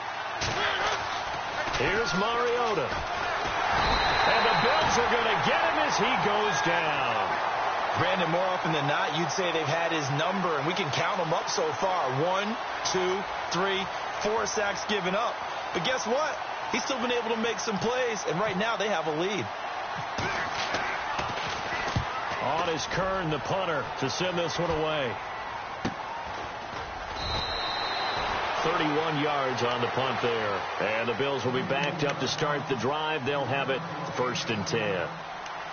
Here's Mariota. And the Bills are going to get him as he goes down. Brandon, more often than not, you'd say they've had his number, and we can count them up so far. 1, 2, 3, 4 sacks given up. But guess what? He's still been able to make some plays, and right now they have a lead. On is Kern, the punter, to send this one away. 31 yards on the punt there. And the Bills will be backed up to start the drive. They'll have it 1st and 10.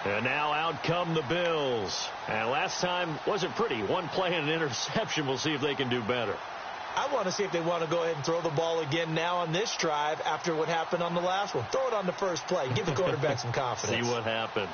And now out come the Bills. And last time wasn't pretty. One play and an interception. We'll see if they can do better. I want to see if they want to go ahead and throw the ball again now on this drive after what happened on the last one. Throw it on the first play. Give the quarterback some confidence. See what happens.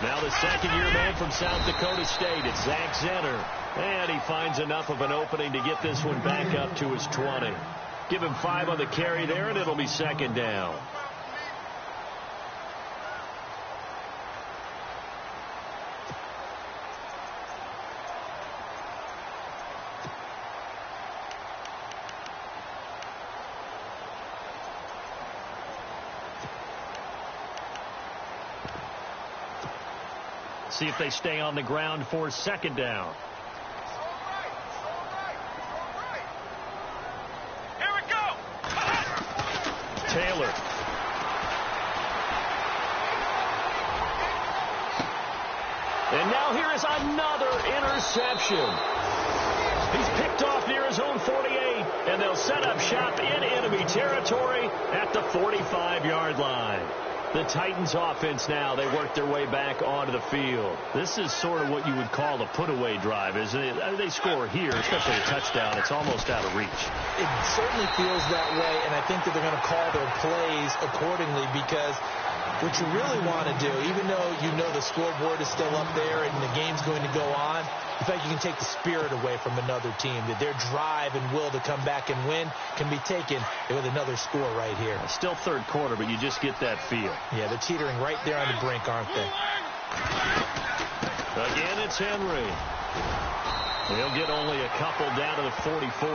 Now the second-year man from South Dakota State, it's Zach Zenner. And he finds enough of an opening to get this one back up to his 20. Give him 5 on the carry there, and it'll be 2nd down. See if they stay on the ground for 2nd down. Here we go. Taylor. And now here is another interception. He's picked off near his own 48, and they'll set up shop in enemy territory at the 45-yard line. The Titans offense now, they work their way back onto the field. This is sort of what you would call a put-away drive, isn't it? They score here, especially a touchdown. It's almost out of reach. It certainly feels that way, and I think that they're going to call their plays accordingly because what you really want to do, even though you know the scoreboard is still up there and the game's going to go on, in fact, you can take the spirit away from another team, that their drive and will to come back and win can be taken with another score right here. Still 3rd quarter, but you just get that feel. Yeah, they're teetering right there on the brink, aren't they? Again, it's Henry. He'll get only a couple down to the 44.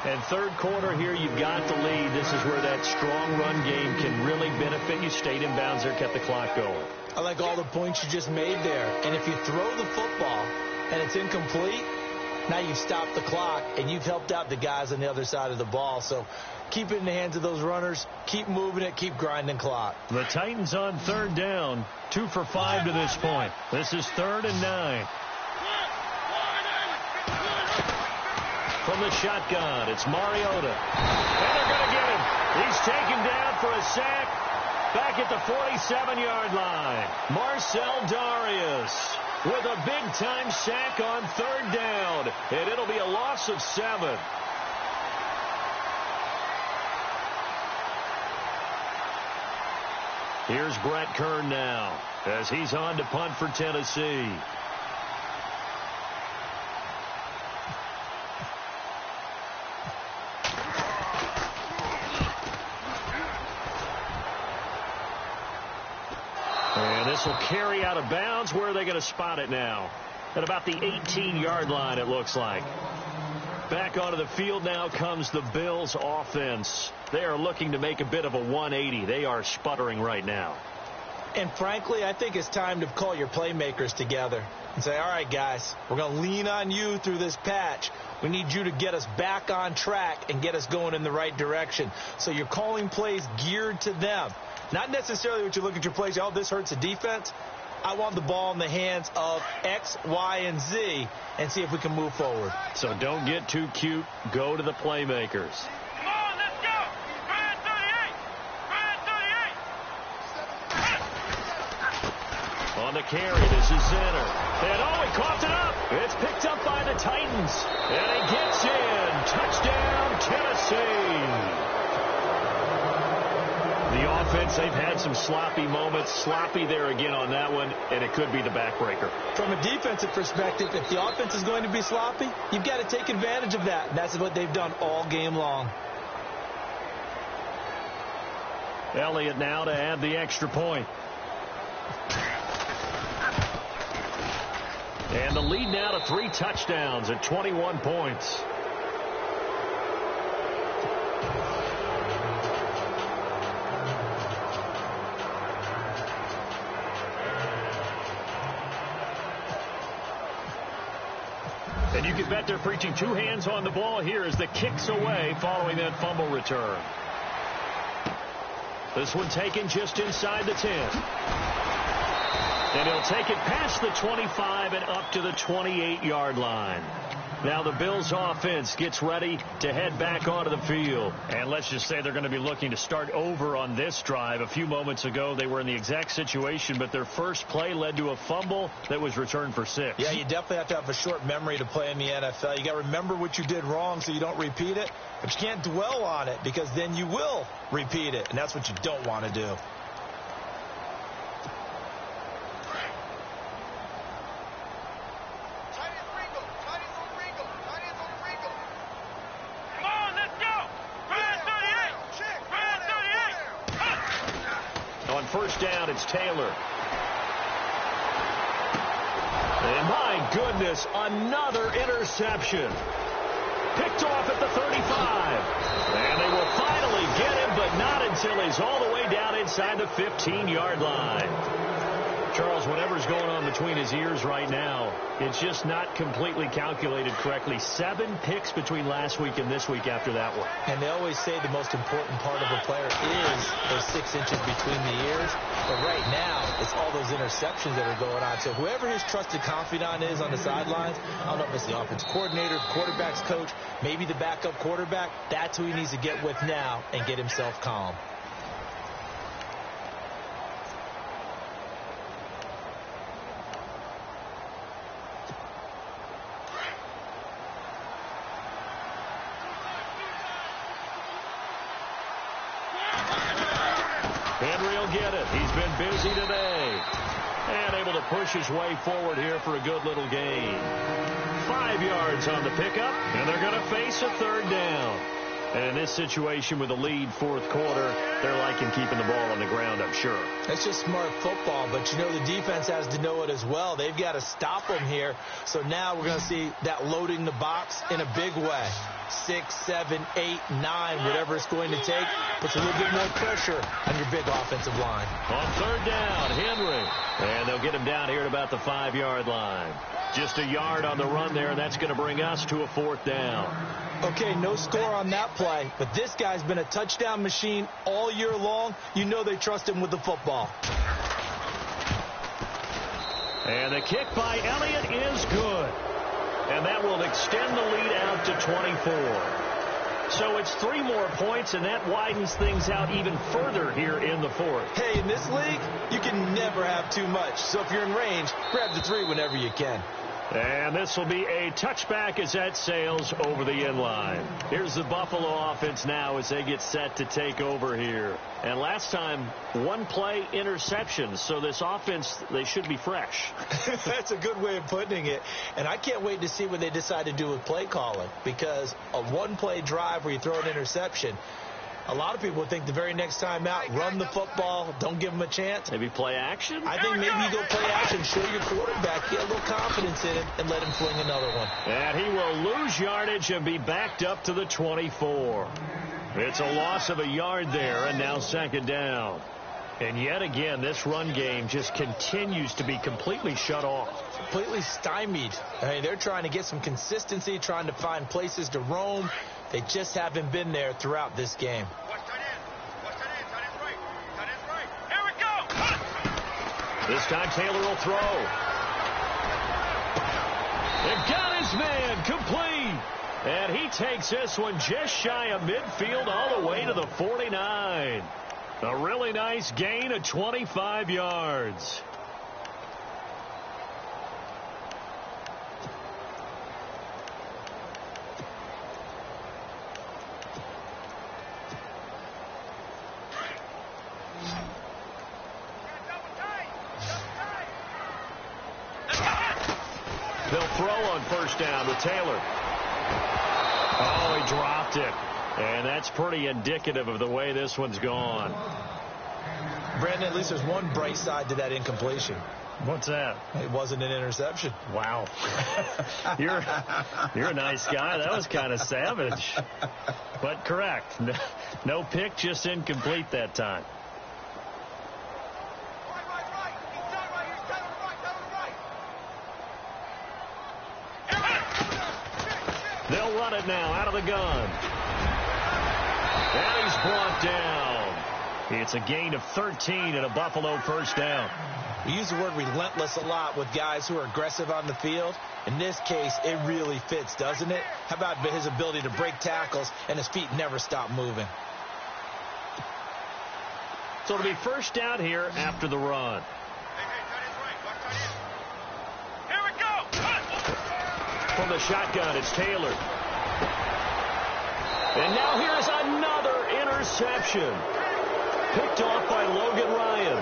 And 3rd quarter here, you've got the lead. This is where that strong run game can really benefit you. Stayed in bounds there, kept the clock going. I like all the points you just made there. And if you throw the football and it's incomplete, Now you've stopped the clock, and you've helped out the guys on the other side of the ball. So keep it in the hands of those runners. Keep moving it. Keep grinding clock. The Titans on third down. 2 for 5 to this point. This is 3rd and 9. From the shotgun, it's Mariota. And they're going to get him. He's taken down for a sack back at the 47-yard line. Marcel Darius with a big-time sack on 3rd down. And it'll be a loss of 7. Here's Brett Kern now as he's on to punt for Tennessee. And this will carry out of bounds. Where are they going to spot it now? At about the 18-yard line, it looks like. Back onto the field now comes the Bills offense. They are looking to make a bit of a 180. They are sputtering right now. And frankly, I think it's time to call your playmakers together and say, all right, guys, we're going to lean on you through this patch. We need you to get us back on track and get us going in the right direction. So you're calling plays geared to them. Not necessarily what you look at your plays, oh, this hurts the defense. I want the ball in the hands of X, Y, and Z and see if we can move forward. So don't get too cute. Go to the playmakers. Come on, let's go. Brian 38. Brian 38. On the carry, this is Zenner. And oh, he coughed it up. It's picked up by the Titans. And he gets in. Touchdown, Tennessee. The offense, they've had some sloppy moments. Sloppy there again on that one, and it could be the backbreaker. From a defensive perspective, if the offense is going to be sloppy, you've got to take advantage of that. And that's what they've done all game long. Elliott now to add the extra point. And the lead now to 3 touchdowns at 21 points. And you can bet they're preaching 2 hands on the ball here as the kick's away following that fumble return. This one taken just inside the 10. And he'll take it past the 25 and up to the 28-yard line. Now the Bills offense gets ready to head back onto the field. And let's just say they're going to be looking to start over on this drive. A few moments ago, they were in the exact situation, but their first play led to a fumble that was returned for 6. Yeah, you definitely have to have a short memory to play in the NFL. You got to remember what you did wrong so you don't repeat it. But you can't dwell on it because then you will repeat it. And that's what you don't want to do. First down, it's Taylor. And my goodness, another interception. Picked off at the 35. And they will finally get him, but not until he's all the way down inside the 15-yard line. Charles, whatever's going on between his ears right now, it's just not completely calculated correctly. 7 picks between last week and this week after that one. And they always say the most important part of a player is those 6 inches between the ears. But right now, it's all those interceptions that are going on. So whoever his trusted confidant is on the sidelines, I don't know if it's the offense coordinator, quarterback's coach, maybe the backup quarterback, that's who he needs to get with now and get himself calm. Get it. He's been busy today. And able to push his way forward here for a good little gain. 5 yards on the pickup, and they're going to face a 3rd down. And in this situation with a lead 4th quarter, they're liking keeping the ball on the ground, I'm sure. That's just smart football, but you know the defense has to know it as well. They've got to stop them here. So now we're going to see that loading the box in a big way. 6, 7, 8, 9, whatever it's going to take, puts a little bit more pressure on your big offensive line. On 3rd down, Henry. And they'll get him down here at about the 5-yard line. Just a yard on the run there, and that's going to bring us to a 4th down. Okay, no score on that play, but this guy's been a touchdown machine all year long. You know they trust him with the football. And the kick by Elliott is good. And that will extend the lead out to 24. So it's 3 more points, and that widens things out even further here in the 4th. Hey, in this league, you can never have too much. So if you're in range, grab the 3 whenever you can. And this will be a touchback as that sails over the end line. Here's the Buffalo offense now as they get set to take over here. And last time, 1-play interception. So this offense, they should be fresh. That's a good way of putting it. And I can't wait to see what they decide to do with play calling. Because a 1-play drive where you throw an interception, a lot of people think the very next time out, run the football, don't give them a chance. Maybe play action? I think maybe you go play action, show your quarterback, get a little confidence in him, and let him fling another one. And he will lose yardage and be backed up to the 24. It's a loss of a yard there, and now 2nd down. And yet again, this run game just continues to be completely shut off. Completely stymied. I mean, they're trying to get some consistency, trying to find places to roam. They just haven't been there throughout this game. Here we go. This time Taylor will throw. They've got his man complete. And he takes this one just shy of midfield all the way to the 49. A really nice gain of 25 yards. They'll throw on 1st down with Taylor. Oh, he dropped it. And that's pretty indicative of the way this one's gone. Brandon, at least there's one bright side to that incompletion. What's that? It wasn't an interception. Wow. You're a nice guy. That was kind of savage. But correct. No pick, just incomplete that time. They'll run it now out of the gun. And he's brought down. It's a gain of 13 and a Buffalo 1st down. We use the word relentless a lot with guys who are aggressive on the field. In this case, it really fits, doesn't it? How about his ability to break tackles and his feet never stop moving? So it'll be 1st down here after the run. Here we go. From the shotgun, it's Taylor. And now here's another interception. Picked off by Logan Ryan.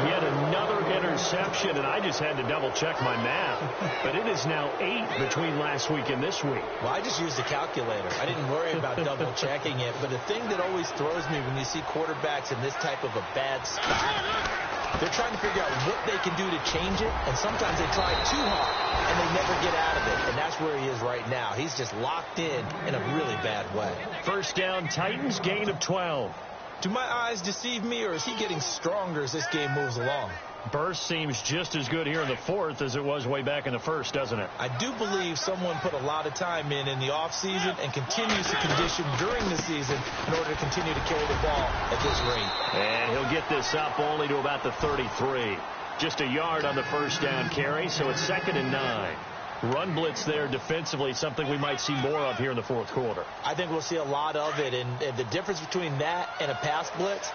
Yet another interception, and I just had to double-check my math. But it is now 8 between last week and this week. Well, I just used the calculator. I didn't worry about double-checking it. But the thing that always throws me when you see quarterbacks in this type of a bad spot, they're trying to figure out what they can do to change it, and sometimes they try too hard, and they never get out of it. And that's where he is right now. He's just locked in a really bad way. 1st down, Titans, gain of 12. Do my eyes deceive me, or is he getting stronger as this game moves along? Burst seems just as good here in the 4th as it was way back in the 1st, doesn't it? I do believe someone put a lot of time in the offseason and continues to condition during the season in order to continue to carry the ball at this rate. And he'll get this up only to about the 33. Just a yard on the 1st down carry, so it's 2nd and 9. Run blitz there defensively, something we might see more of here in the 4th quarter. I think we'll see a lot of it, and the difference between that and a pass blitz,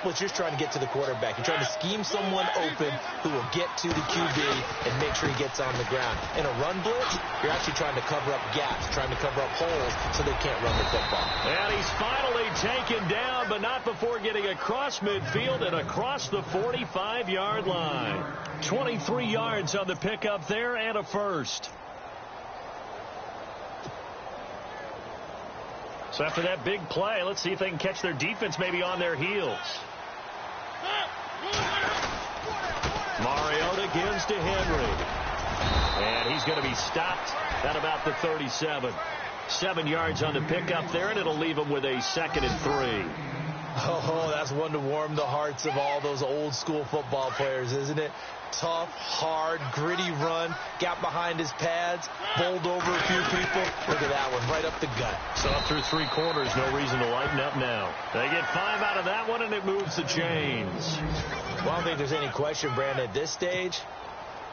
you're just trying to get to the quarterback. You're trying to scheme someone open who will get to the QB and make sure he gets on the ground. In a run blitz, you're actually trying to cover up gaps, trying to cover up holes so they can't run the football. And he's finally taken down, but not before getting across midfield and across the 45-yard line. 23 yards on the pickup there and a 1st. So after that big play, let's see if they can catch their defense maybe on their heels. Mariota gives to Henry. And he's going to be stopped at about the 37. 7 yards on the pickup there, and it'll leave him with a 2nd and 3. Oh, that's one to warm the hearts of all those old school football players, isn't it? Tough, hard, gritty run, got behind his pads, bowled over a few people. Look at that one, right up the gut. So up through 3 quarters, no reason to lighten up now. They get 5 out of that one, and it moves the chains. Well, I don't think there's any question, Brandon, at this stage,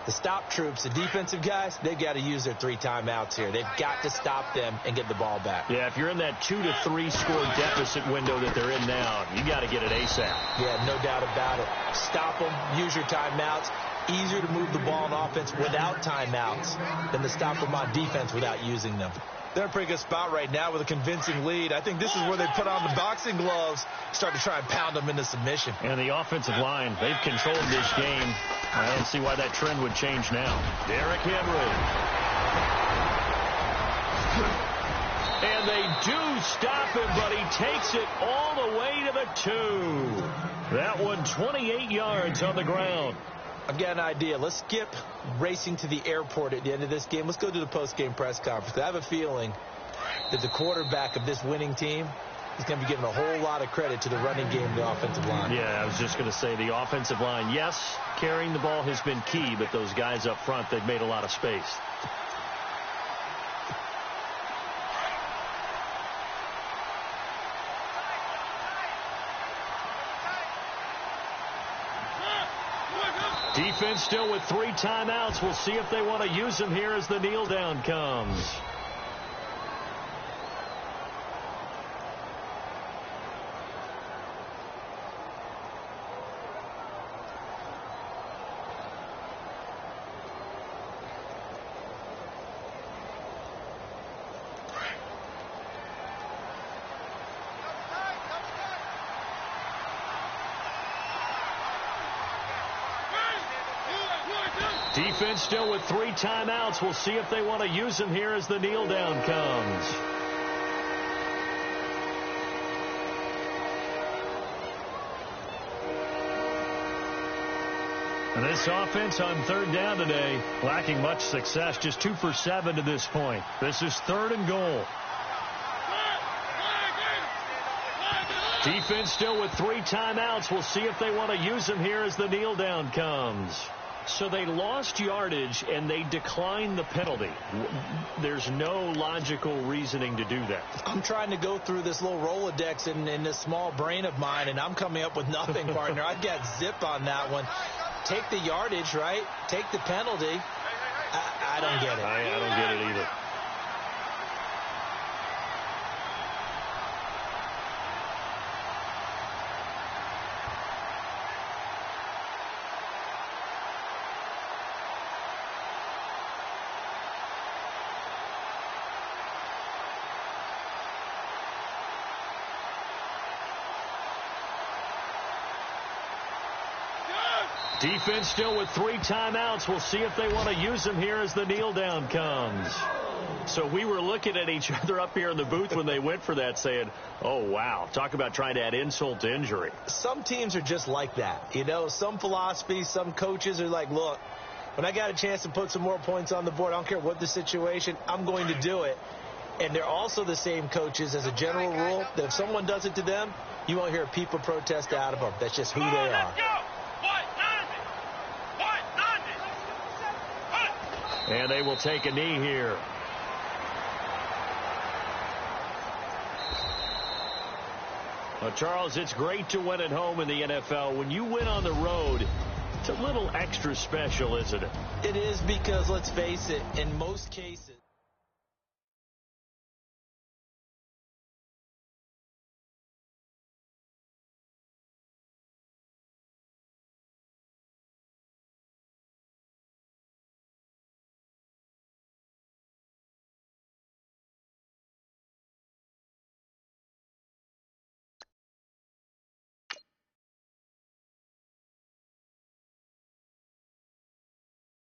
the stop troops, the defensive guys, they've got to use their 3 timeouts here. They've got to stop them and get the ball back. Yeah, if you're in that 2 to 3 score deficit window that they're in now, you got to get it ASAP. Yeah, no doubt about it. Stop them, use your timeouts. Easier to move the ball on offense without timeouts than to stop them on defense without using them. They're in a pretty good spot right now with a convincing lead. I think this is where they put on the boxing gloves, start to try and pound them into submission. And the offensive line, they've controlled this game. I don't see why that trend would change now. Derrick Henry. And they do stop him, but he takes it all the way to the 2. That one 28 yards on the ground. I've got an idea. Let's skip racing to the airport at the end of this game. Let's go to the post-game press conference. I have a feeling that the quarterback of this winning team is going to be given a whole lot of credit to the running game of the offensive line. Yeah, I was just going to say the offensive line, yes, carrying the ball has been key, but those guys up front, they've made a lot of space. Defense still with 3 timeouts. We'll see if they want to use them here as the kneel down comes. Defense still with 3 timeouts. We'll see if they want to use them here as the kneel down comes. And this offense on 3rd down today, lacking much success, just 2 for 7 to this point. This is 3rd and goal. Defense still with 3 timeouts. We'll see if they want to use them here as the kneel down comes. So they lost yardage, and they declined the penalty. There's no logical reasoning to do that. I'm trying to go through this little Rolodex in this small brain of mine, and I'm coming up with nothing, partner. I've got zip on that one. Take the yardage, right? Take the penalty. I don't get it. I don't get it either. Defense still with 3 timeouts. We'll see if they want to use them here as the kneel down comes. So we were looking at each other up here in the booth when they went for that saying, oh, wow, talk about trying to add insult to injury. Some teams are just like that. You know, some philosophies, some coaches are like, look, when I got a chance to put some more points on the board, I don't care what the situation, I'm going to do it. And they're also the same coaches as a general rule that if someone does it to them, you won't hear people protest out of them. That's just who they are. And they will take a knee here. Well, Charles, it's great to win at home in the NFL. When you win on the road, it's a little extra special, isn't it? It is because, let's face it, in most cases.